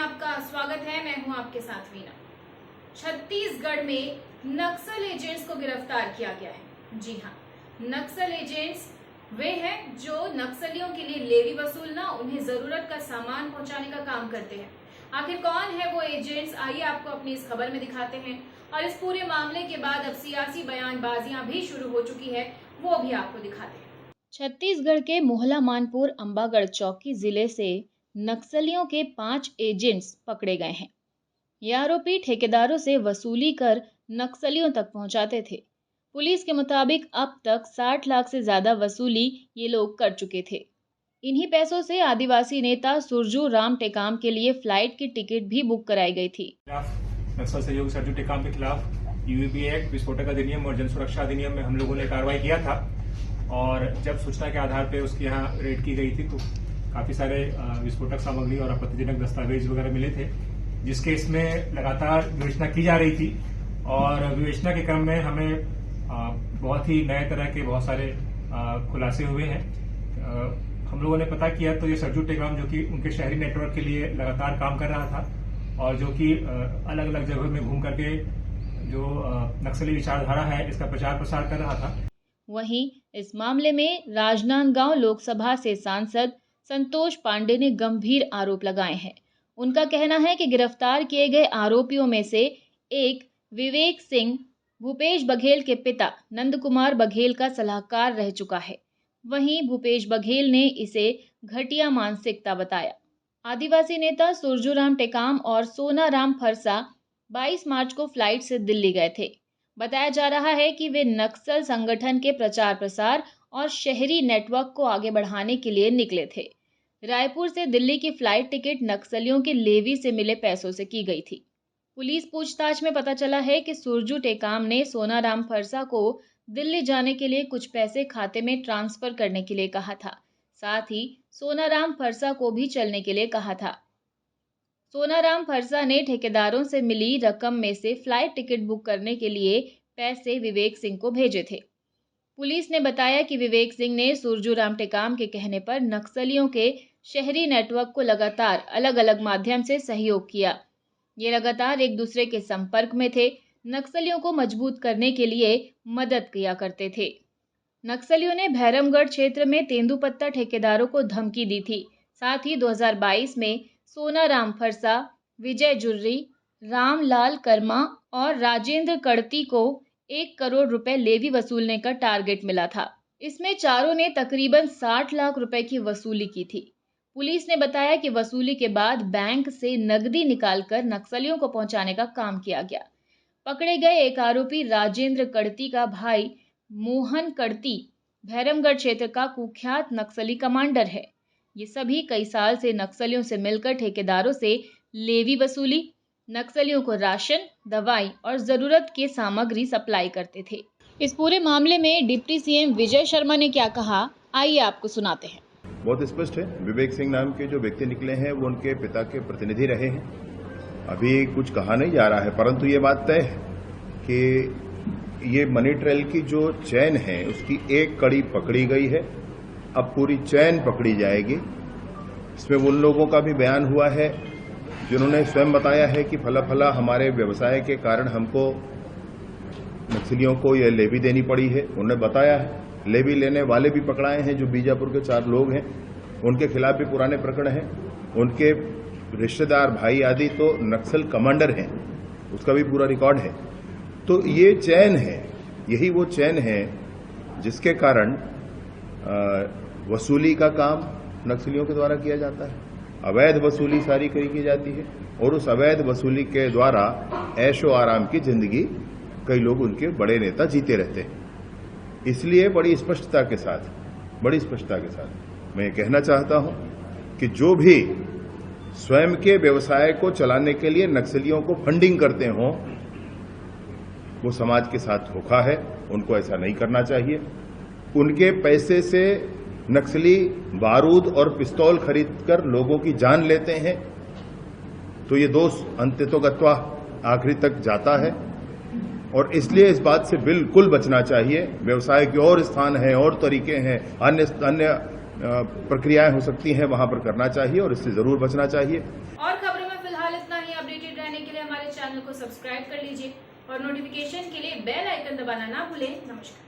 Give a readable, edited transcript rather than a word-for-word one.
आपका स्वागत है। मैं हूं आपके साथ वीना। छत्तीसगढ़ में नक्सल एजेंट्स को गिरफ्तार किया गया है। जी हां, नक्सल एजेंट्स वे हैं जो नक्सलियों के लिए लेवी वसूलना, उन्हें जरूरत का सामान पहुंचाने का काम करते हैं। आखिर कौन है वो एजेंट्स, आइए आपको अपनी इस खबर में दिखाते हैं। और इस पूरे मामले के बाद अब सियासी बयानबाजियां भी शुरू हो चुकी है, वो भी आपको दिखाते हैं। छत्तीसगढ़ के मोहला मानपुर अंबागढ़ चौकी जिले से नक्सलियों के 5 एजेंट्स पकड़े गए हैं। ये आरोपी ठेकेदारों से वसूली कर नक्सलियों तक पहुंचाते थे। पुलिस के मुताबिक अब तक 60 लाख से ज्यादा वसूली ये लोग कर चुके थे। इन्हीं पैसों से आदिवासी नेता सुरजू राम टेकाम के लिए फ्लाइट की टिकट भी बुक कराई गई थी। नक्सल सहयोगी सरजू टेकाम के खिलाफ यूएपी एक्ट, विस्फोटक अधिनियम और जन सुरक्षा अधिनियम में हम लोगों ने कार्रवाई किया था। और जब सूचना के आधार पर उसके यहाँ रेड की गई थी तो काफी सारे विस्फोटक सामग्री और आपत्तिजनक दस्तावेज वगैरह मिले थे, जिसके इसमें लगातार विवेचना की जा रही थी। और विवेचना के क्रम में हमें बहुत ही नए तरह के बहुत सारे खुलासे हुए हैं। हम लोगों ने पता किया तो ये सरजू टेकाम, जो कि उनके शहरी नेटवर्क के लिए लगातार काम कर रहा था और जो कि अलग अलग जगहों में घूम करके जो नक्सली विचारधारा है इसका प्रचार प्रसार कर रहा था। वहीं इस मामले में राजनांदगांव लोकसभा से सांसद संतोष पांडे ने गंभीर आरोप लगाए हैं। उनका कहना है कि गिरफ्तार किए गए आरोपियों में से एक विवेक सिंह भूपेश बघेल के पिता नंद कुमार बघेल का सलाहकार रह चुका है। वहीं भूपेश बघेल ने इसे घटिया मानसिकता बताया। आदिवासी नेता सुरजूराम टेकाम और सोनाराम फरसा 22 मार्च को फ्लाइट से दिल्ली गए थे। बताया जा रहा है कि वे नक्सल संगठन के प्रचार प्रसार और शहरी नेटवर्क को आगे बढ़ाने के लिए निकले थे। रायपुर से दिल्ली की फ्लाइट टिकट नक्सलियों के लेवी से मिले पैसों से की गई थी। पुलिस पूछताछ में पता चला है कि सुरजू टेकाम ने सोनाराम फरसा को दिल्ली जाने के लिए कुछ पैसे खाते में ट्रांसफर करने के लिए कहा था। साथ ही सोनाराम फरसा को भी चलने के लिए कहा था। सोनाराम फरसा ने ठेकेदारों से मिली रकम में से फ्लाइट टिकट बुक करने के लिए पैसे विवेक सिंह को भेजे थे। पुलिस ने बताया कि विवेक सिंह ने सुरजूराम टेकाम के कहने पर नक्सलियों के शहरी नेटवर्क को लगातार अलग अलग माध्यम से सहयोग किया। ये लगातार एक दूसरे के संपर्क में थे, नक्सलियों को मजबूत करने के लिए मदद किया करते थे। नक्सलियों ने भैरमगढ़ क्षेत्र में तेंदुपत्ता ठेकेदारों को धमकी दी थी। साथ ही 2022 में सोनाराम फरसा, विजय जुर्री, रामलाल कर्मा और राजेंद्र कड़ती को 1 करोड़ रुपए लेवी वसूलने का टारगेट मिला था। इसमें चारों ने तकरीबन 60 लाख रुपए की वसूली की थी। पुलिस ने बताया कि वसूली के बाद बैंक से नकदी निकालकर नक्सलियों को पहुंचाने का काम किया गया। पकड़े गए एक आरोपी राजेंद्र कड़ती का भाई मोहन कड़ती भैरमगढ़ क्षेत्र का कुख्यात नक्सली कमांडर है। ये सभी कई साल से नक्सलियों से मिलकर ठेकेदारों से लेवी वसूली, नक्सलियों को राशन, दवाई और जरूरत की सामग्री सप्लाई करते थे। इस पूरे मामले में डिप्टी सीएम विजय शर्मा ने क्या कहा, आइए आपको सुनाते हैं। बहुत स्पष्ट है, विवेक सिंह नाम के जो व्यक्ति निकले हैं वो उनके पिता के प्रतिनिधि रहे हैं। अभी कुछ कहा नहीं जा रहा है, परंतु ये बात तय है कि ये मनी ट्रेल की जो चैन है उसकी एक कड़ी पकड़ी गई है। अब पूरी चैन पकड़ी जाएगी। इसमें उन लोगों का भी बयान हुआ है जिन्होंने स्वयं बताया है कि फला फला हमारे व्यवसाय के कारण हमको नक्सलियों को यह लेवी देनी पड़ी है। उन्होंने बताया है, लेवी लेने वाले भी पकड़ाए हैं जो बीजापुर के 4 लोग हैं, उनके खिलाफ भी पुराने प्रकरण हैं। उनके रिश्तेदार भाई आदि तो नक्सल कमांडर हैं, उसका भी पूरा रिकॉर्ड है। तो ये चैन है, यही वो चैन है जिसके कारण वसूली का काम नक्सलियों के द्वारा किया जाता है। अवैध वसूली सारी की जाती है और उस अवैध वसूली के द्वारा ऐशो आराम की जिंदगी कई लोग, उनके बड़े नेता जीते रहते हैं। इसलिए बड़ी स्पष्टता के साथ मैं कहना चाहता हूं कि जो भी स्वयं के व्यवसाय को चलाने के लिए नक्सलियों को फंडिंग करते हों, वो समाज के साथ धोखा है। उनको ऐसा नहीं करना चाहिए। उनके पैसे से नक्सली बारूद और पिस्तौल खरीदकर लोगों की जान लेते हैं, तो ये दोष अंततोगत्वा आखिरी तक जाता है। और इसलिए इस बात से बिल्कुल बचना चाहिए। व्यवसाय के और स्थान हैं, और तरीके हैं, अन्य प्रक्रियाएं हो सकती हैं, वहां पर करना चाहिए और इससे जरूर बचना चाहिए। और खबरों में फिलहाल रहने के लिए हमारे चैनल को सब्सक्राइब कर लीजिए और नोटिफिकेशन के लिए बेल आइकन दबाना ना भूलें। नमस्कार।